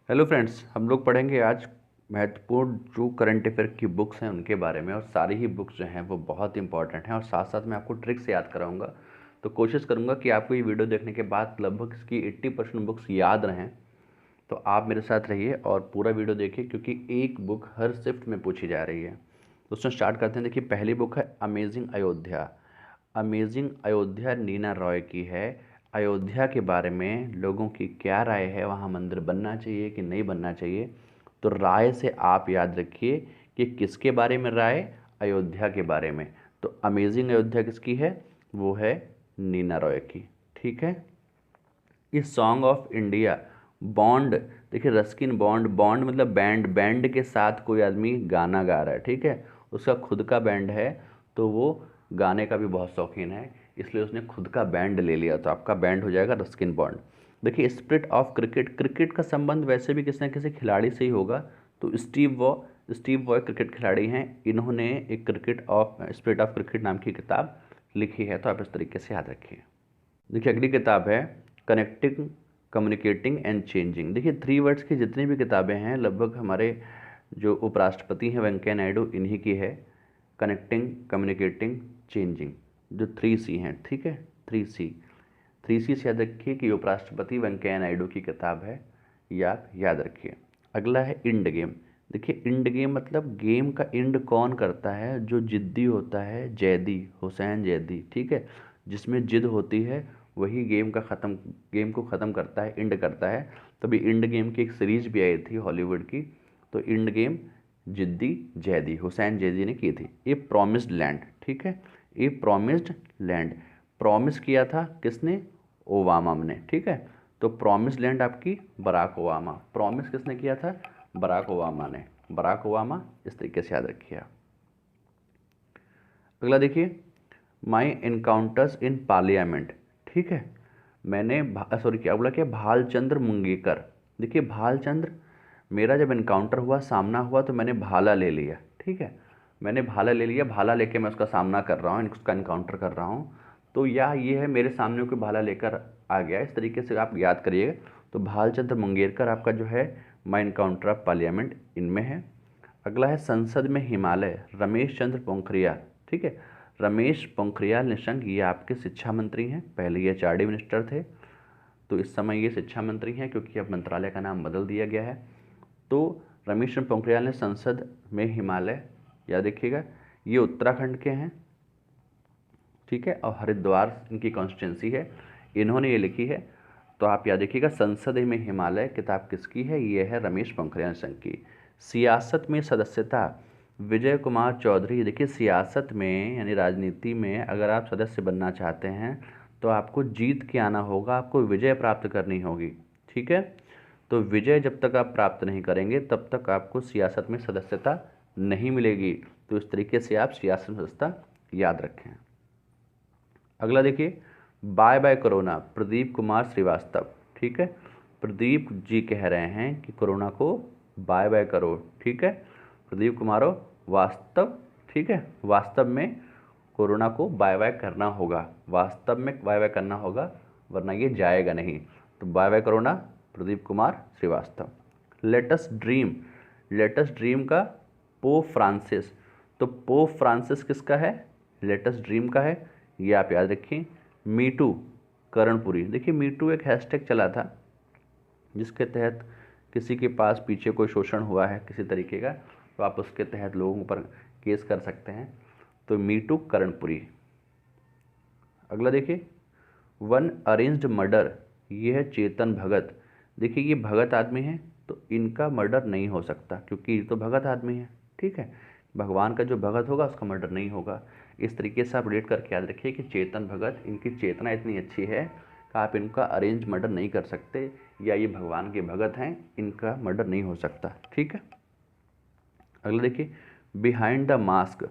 Hello friends, हम लोग पढ़ेंगे आज महत्वपूर्ण जो करंट अफेयर की बुक्स हैं उनके बारे में। और सारी ही बुक्स जो हैं वो बहुत इंपॉर्टेंट हैं और साथ साथ मैं आपको ट्रिक्स याद कराऊंगा। तो कोशिश करूंगा कि आपको ये वीडियो देखने के बाद लगभग इसकी 80% बुक्स याद रहें। तो आप मेरे साथ रहिए और पूरा वीडियो देखिए, क्योंकि एक बुक हर शिफ्ट में पूछी जा रही है। तो उसमें स्टार्ट करते हैं। देखिए, पहली बुक है अमेजिंग अयोध्या। अमेजिंग अयोध्या नीना रॉय की है। अयोध्या के बारे में लोगों की क्या राय है, वहाँ मंदिर बनना चाहिए कि नहीं बनना चाहिए। तो राय से आप याद रखिए कि किसके बारे में राय, अयोध्या के बारे में। तो अमेजिंग अयोध्या किसकी है, वो है नीना रॉय की। ठीक है। इस सॉन्ग ऑफ इंडिया बॉन्ड, देखिए रस्किन बॉन्ड, बॉन्ड मतलब बैंड, बैंड के साथ कोई आदमी गाना गा रहा है। ठीक है, उसका खुद का बैंड है, तो वो गाने का भी बहुत शौकीन है, इसलिए उसने खुद का बैंड ले लिया। तो आपका बैंड हो जाएगा रस्किन बॉन्ड। देखिए, स्पिरिट ऑफ क्रिकेट, क्रिकेट का संबंध वैसे भी किसी न किसी खिलाड़ी से ही होगा। तो स्टीव वॉय क्रिकेट खिलाड़ी हैं। इन्होंने एक स्पिरिट ऑफ क्रिकेट नाम की किताब लिखी है। तो आप इस तरीके से याद रखिए। देखिए, अगली किताब है कनेक्टिंग, कम्युनिकेटिंग एंड चेंजिंग। देखिए, 3 वर्ड्स की जितनी भी किताबें हैं लगभग हमारे जो उपराष्ट्रपति हैं वेंकैया नायडू, इन्हीं की है। कनेक्टिंग, कम्युनिकेटिंग, चेंजिंग, जो 3C हैं। ठीक है, 3C से याद रखिए कि उपराष्ट्रपति वेंकैया नायडू की किताब है, ये आप याद रखिए। अगला है इंड गेम। देखिए, इंड गेम मतलब गेम का इंड कौन करता है, जो जिद्दी होता है, जैदी, हुसैन जैदी। ठीक है, जिसमें जिद होती है वही गेम को ख़त्म करता है, इंड करता है। तभी इंड गेम की एक सीरीज भी आई थी हॉलीवुड की। तो इंड गेम जिद्दी जैदी, हुसैन जैदी ने की थी। ए प्रॉमिस्ड लैंड। ठीक है, ए प्रॉमिस्ड लैंड, प्रॉमिस किया था किसने, ओबामा ने। ठीक है, तो प्रॉमिस लैंड आपकी बराक ओबामा, प्रॉमिस किसने किया था, बराक ओबामा ने, बराक ओबामा। इस तरीके से याद रखिए। अगला देखिए, माई इनकाउंटर्स इन पार्लियामेंट। ठीक है, मैंने सॉरी क्या बोला, क्या, भालचंद्र मुंगेकर। देखिए, भालचंद्र, मेरा जब इनकाउंटर हुआ, सामना हुआ, तो मैंने भाला ले लिया। ठीक है, मैंने भाला ले लिया, भाला लेके मैं उसका सामना कर रहा हूँ, उसका इनकाउंटर कर रहा हूँ। तो या ये है मेरे सामने कोई भाला लेकर आ गया, इस तरीके से आप याद करिएगा। तो भालचंद्र मुंगेरकर आपका जो है माई इनकाउंटर ऑफ पार्लियामेंट इनमें है। अगला है संसद में हिमालय, रमेश चंद्र पोखरियाल। ठीक है, रमेश पोखरियाल निशंक, ये आपके शिक्षा मंत्री हैं। पहले ये HRD मिनिस्टर थे, तो इस समय ये शिक्षा मंत्री हैं, क्योंकि अब मंत्रालय का नाम बदल दिया गया है। तो रमेश चंद्र पोखरियाल ने संसद में हिमालय, याद रखिएगा, ये उत्तराखंड के हैं। ठीक है, और हरिद्वार इनकी कॉन्स्टिट्यूंसी है, इन्होंने ये लिखी है। तो आप याद रखिएगा, संसद में हिमालय किताब किसकी है, ये है रमेश पोखरियाल निशंक की। सियासत में सदस्यता, विजय कुमार चौधरी। देखिए, सियासत में यानी राजनीति में अगर आप सदस्य बनना चाहते हैं तो आपको जीत के आना होगा, आपको विजय प्राप्त करनी होगी। ठीक है, तो विजय जब तक आप प्राप्त नहीं करेंगे तब तक आपको सियासत में सदस्यता नहीं मिलेगी। तो इस तरीके से आप सियासत में सदस्यता याद रखें। अगला देखिए, bye bye corona, Pradeep Kumar Srivastava. ठीक है, प्रदीप जी कह रहे हैं कि कोरोना को बाय बाय करो। ठीक है, प्रदीप कुमारो वास्तव। ठीक है, वास्तव में कोरोना को बाय बाय करना होगा, वास्तव में बाय बाय करना होगा, वरना ये जाएगा नहीं। तो bye bye corona, Pradeep Kumar Srivastava. Latest dream, latest dream का पोप फ्रांसिस। तो पोप फ्रांसिस किसका है, लेटेस्ट ड्रीम का है, ये आप याद रखिए। मीटू, कर्णपुरी। देखिए, मीटू एक हैशटैग चला था जिसके तहत किसी के पास पीछे कोई शोषण हुआ है किसी तरीके का, तो आप उसके तहत लोगों पर केस कर सकते हैं। तो मीटू कर्णपुरी। अगला देखिए, वन अरेंज्ड मर्डर, ये है चेतन भगत। देखिए, ये भगत आदमी है, तो इनका मर्डर नहीं हो सकता, क्योंकि ये तो भगत आदमी है। ठीक है, भगवान का जो भगत होगा उसका मर्डर नहीं होगा। इस तरीके से आप रेट करके याद रखिए कि चेतन भगत, इनकी चेतना इतनी अच्छी है कि आप इनका अरेंज मर्डर नहीं कर सकते, या ये भगवान के भगत हैं, इनका मर्डर नहीं हो सकता। ठीक है, अगला देखिए, बिहाइंड द मास्क,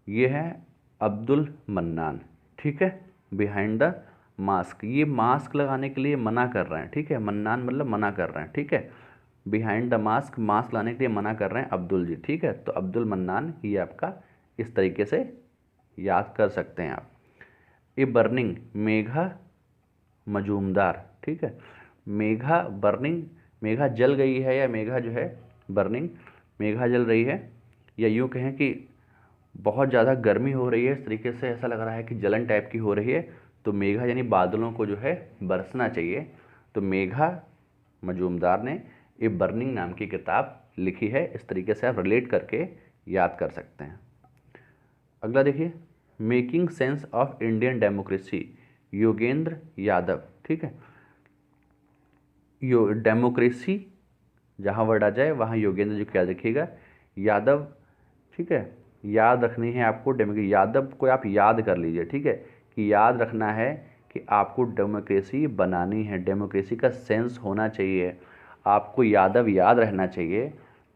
ये है अब्दुल मन्नान। ठीक है, बिहाइंड द मास्क, ये मास्क लगाने के लिए मना कर रहे हैं। ठीक है, मन्नान मतलब मना कर रहे हैं। ठीक है, बिहाइंड द मास्क, मास्क लाने के लिए मना कर रहे हैं अब्दुल जी। ठीक है, तो अब्दुल मन्नान, ये आपका इस तरीके से याद कर सकते हैं आप। A burning, Megha Majumdar. ठीक है, मेघा बर्निंग, मेघा जल गई है या मेघा जो है बर्निंग, मेघा जल रही है, या यूँ कहें कि बहुत ज़्यादा गर्मी हो रही है, इस तरीके से ऐसा लग रहा है कि जलन टाइप की हो रही है, तो मेघा यानी बादलों को जो है बरसना चाहिए। तो मेघा मजूमदार ने ए बर्निंग नाम की किताब लिखी है। इस तरीके से आप रिलेट करके याद कर सकते हैं। अगला देखिए, making sense of Indian democracy, Yogendra Yadav. ठीक है, यो डेमोक्रेसी जहाँ वर्ड आ जाए वहाँ योगेंद्र जी को याद रखिएगा, यादव। ठीक है, याद रखनी है आपको डेमोक्रेसी, यादव को आप याद कर लीजिए। ठीक है, कि याद रखना है कि आपको डेमोक्रेसी बनानी है, डेमोक्रेसी का सेंस होना चाहिए, आपको यादव याद रहना चाहिए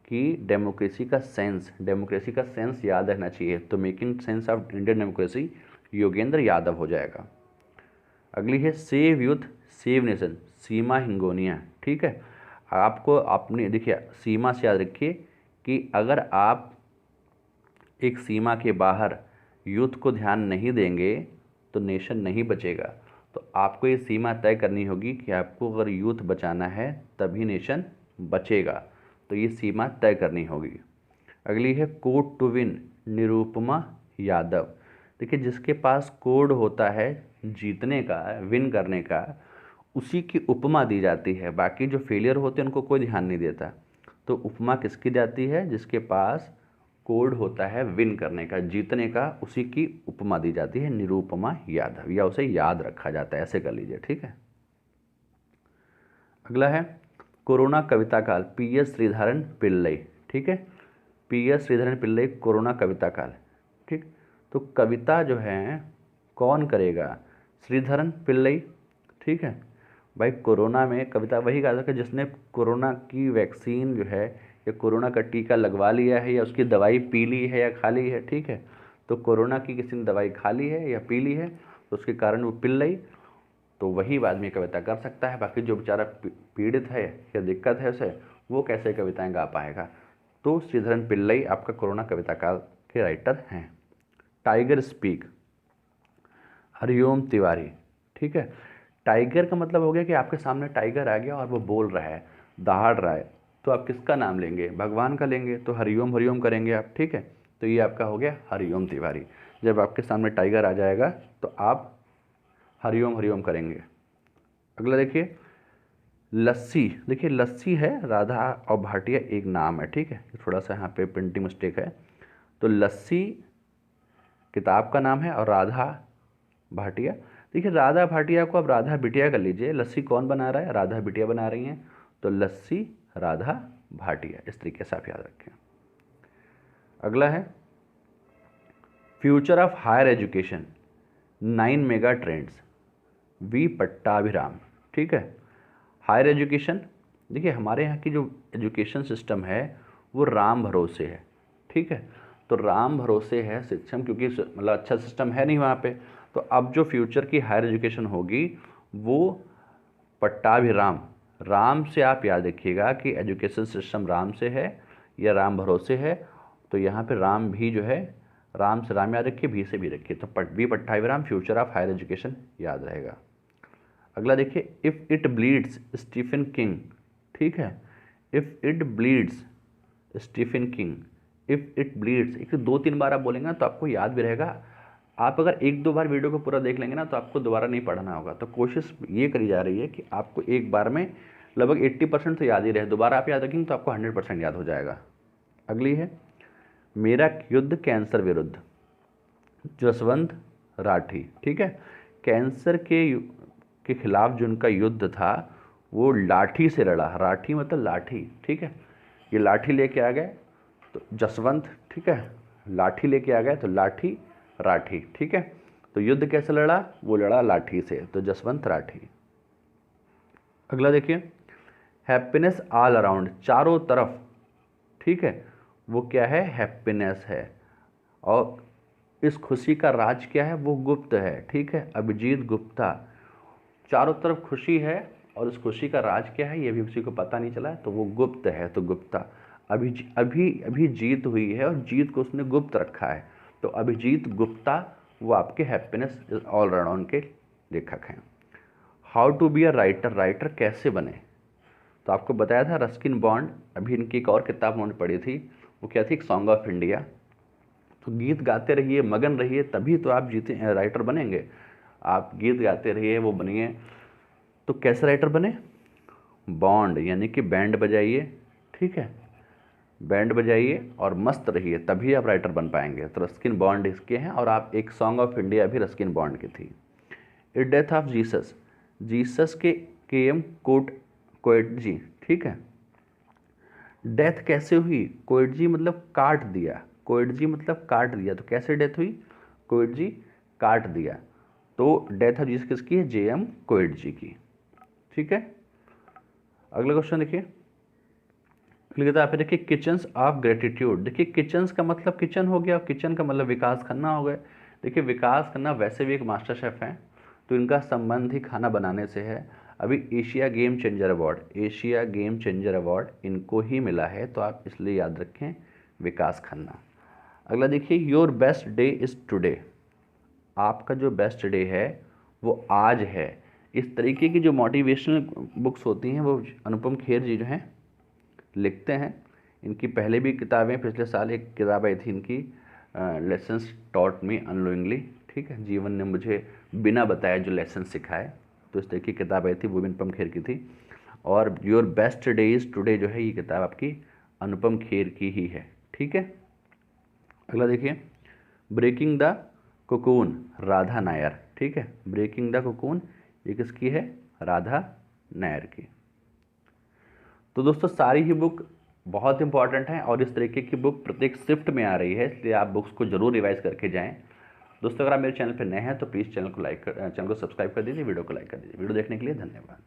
कि डेमोक्रेसी का सेंस याद रहना चाहिए। तो making sense of Indian democracy Yogendra Yadav हो जाएगा। अगली है सेव यूथ सेव नेशन, सीमा हिंगोनिया। ठीक है, आपको अपने देखिए सीमा से याद रखिए कि अगर आप एक सीमा के बाहर यूथ को ध्यान नहीं देंगे तो नेशन नहीं बचेगा। तो आपको ये सीमा तय करनी होगी कि आपको अगर यूथ बचाना है तभी नेशन बचेगा, तो ये सीमा तय करनी होगी। अगली है code to win, Nirupama Yadav. देखिए जिसके पास कोड होता है जीतने का, विन करने का, उसी की उपमा दी जाती है। बाकी जो फेलियर होते हैं उनको कोई ध्यान नहीं देता। तो उपमा किसकी जाती है? जिसके पास कोड होता है विन करने का, जीतने का, उसी की उपमा दी जाती है निरुपमा यादव, या उसे याद रखा जाता है। ऐसे कर लीजिए। ठीक है, अगला है कोरोना कविता काल, पी.एस. श्रीधरन पिल्लई। ठीक है, पी.एस. श्रीधरन पिल्लई, कोरोना कविता काल। ठीक, तो कविता जो है कौन करेगा? श्रीधरन पिल्लई। ठीक है भाई, कोरोना में कविता वही गा सकता है जिसने कोरोना की वैक्सीन जो है या कोरोना का टीका लगवा लिया है या उसकी दवाई पी ली है या खा ली है। ठीक है, तो कोरोना की किसी ने दवाई खा ली है या पी ली है तो उसके कारण वो पिल्लई, तो वही आदमी कविता कर सकता है। बाकी जो बेचारा पीड़ित है या दिक्कत है उसे, वो कैसे कविताएं गा पाएगा? तो श्रीधरन पिल्लई आपका कोरोना कविता काल के राइटर हैं। Tiger speak, Hariom Tiwari. ठीक है, टाइगर का मतलब हो गया कि आपके सामने टाइगर आ गया और वो बोल रहा है, दहाड़ रहा है, तो आप किसका नाम लेंगे? भगवान का लेंगे, तो हरिओम हरिओम करेंगे आप। ठीक है, तो ये आपका हो गया हरिओम तिवारी। जब आपके सामने टाइगर आ जाएगा तो आप हरिओम हरिओम करेंगे। अगला देखिए, लस्सी। देखिए लस्सी है, राधा और भाटिया एक नाम है। ठीक है, थोड़ा सा यहाँ पे प्रिंटिंग मिस्टेक है। तो लस्सी किताब का नाम है और राधा भाटिया। देखिए राधा भाटिया को अब राधा बिटिया कर लीजिए, लस्सी कौन बना रहा है? राधा बिटिया बना रही हैं, तो लस्सी राधा भाटिया, इस तरीके से आप याद रखें। अगला है future of higher education, 9 mega trends, V Pattabhiram. ठीक है, हायर एजुकेशन, देखिए हमारे यहाँ की जो एजुकेशन सिस्टम है वो राम भरोसे है। ठीक है, तो राम भरोसे है सिस्टम, क्योंकि मतलब अच्छा सिस्टम है नहीं वहाँ पे। तो अब जो फ्यूचर की हायर एजुकेशन होगी वो पट्टाभिराम, राम से आप याद रखिएगा कि एजुकेशन सिस्टम राम से है या राम भरोसे है। तो यहाँ पे राम भी जो है, राम से राम याद रखिए, भी से भी रखिए, तो V Pattabhiram future of higher education याद रहेगा। अगला देखिए, if it bleeds, Stephen King. ठीक है, if it bleeds, Stephen King, if it bleeds, एक 2-3 बार आप बोलेंगे ना तो आपको याद भी रहेगा। आप अगर 1-2 बार वीडियो को पूरा देख लेंगे ना तो आपको दोबारा नहीं पढ़ना होगा। तो कोशिश ये करी जा रही है कि आपको एक बार में लगभग 80% तो याद ही रहे, दोबारा आप याद रखेंगे तो आपको 100% याद हो जाएगा। अगली है मेरा युद्ध कैंसर विरुद्ध, जसवंत राठी। ठीक है, कैंसर के खिलाफ जो उनका युद्ध था वो लाठी से लड़ा, राठी मतलब लाठी। ठीक है, ये लाठी लेके आ गए तो जसवंत, ठीक है, लाठी लेके आ गए तो लाठी राठी। ठीक है, तो युद्ध कैसे लड़ा? वो लड़ा लाठी से, तो जसवंत राठी। अगला देखिए, हैप्पीनेस ऑल अराउंड, चारों तरफ। ठीक है, वो क्या है? हैप्पीनेस है। और इस खुशी का राज क्या है? वो गुप्त है। ठीक है, अभिजीत गुप्ता। चारों तरफ खुशी है और उस खुशी का राज क्या है ये भी किसी को पता नहीं चला है, तो वो गुप्त है, तो गुप्ता। अभी अभी अभी जीत हुई है और जीत को उसने गुप्त रखा है, तो अभिजीत गुप्ता वो आपके हैप्पीनेस ऑल अराउंड के लेखक हैं। How to be a writer, writer कैसे बने? तो आपको बताया था रस्किन बॉन्ड, अभी इनकी एक और किताब उन्होंने पढ़ी थी, वो क्या थी, एक सॉन्ग ऑफ इंडिया। तो गीत गाते रहिए, मगन रहिए, तभी तो आप जीते राइटर बनेंगे। आप गीत गाते रहिए, वो बनिए। तो कैसे राइटर बने? बॉन्ड यानी कि बैंड बजाइए, ठीक है, बैंड बजाइए और मस्त रहिए, तभी आप राइटर बन पाएंगे। तो रस्किन बॉन्ड इसके हैं, और आप एक सॉन्ग ऑफ इंडिया भी रस्किन बॉन्ड की थी। ए डेथ ऑफ जीसस, जीसस के एम कोएटजी, ठीक है। डेथ कैसे हुई? कोएटजी मतलब काट दिया, कोएटजी मतलब काट दिया। तो कैसे डेथ हुई? कोएटजी काट दिया। तो डेथ ऑफ जीसस किसकी है? जे एम कोएटजी की, ठीक है। अगला क्वेश्चन देखिए, लिखता है, देखिए किचन्स ऑफ ग्रेटिट्यूड। देखिए किचन्स का मतलब किचन हो गया, किचन का मतलब विकास खन्ना हो गए। देखिए विकास खन्ना वैसे भी एक मास्टर शेफ़ हैं, तो इनका संबंध ही खाना बनाने से है। अभी Asia game changer award, Asia game changer award इनको ही मिला है, तो आप इसलिए याद रखें विकास खन्ना। अगला देखिए, your best day is today. आपका जो बेस्ट डे है वो आज है। इस तरीके की जो मोटिवेशनल बुक्स होती हैं वो अनुपम खेर जी जो हैं लिखते हैं। इनकी पहले भी किताबें, पिछले साल एक किताब आई थी इनकी, लेसन्स टॉट मी अनलोइंगली, ठीक है, जीवन ने मुझे बिना बताए जो लेसन सिखाए। तो इस तरह की किताब आई थी, वो भी अनुपम खेर की थी। और your best day is today जो है, ये किताब आपकी अनुपम खेर की ही है, ठीक है। अगला देखिए, breaking the cocoon, Radha Nair, ठीक है। ब्रेकिंग द कोकून ये किसकी है? राधा नायर की। तो दोस्तों सारी ही बुक बहुत इंपॉर्टेंट हैं, और इस तरीके की बुक प्रत्येक शिफ्ट में आ रही है, इसलिए आप बुक्स को जरूर रिवाइज करके जाएं। दोस्तों अगर आप मेरे चैनल पर नए हैं तो प्लीज़ चैनल को सब्सक्राइब कर दीजिए, वीडियो को लाइक कर दीजिए। वीडियो देखने के लिए धन्यवाद।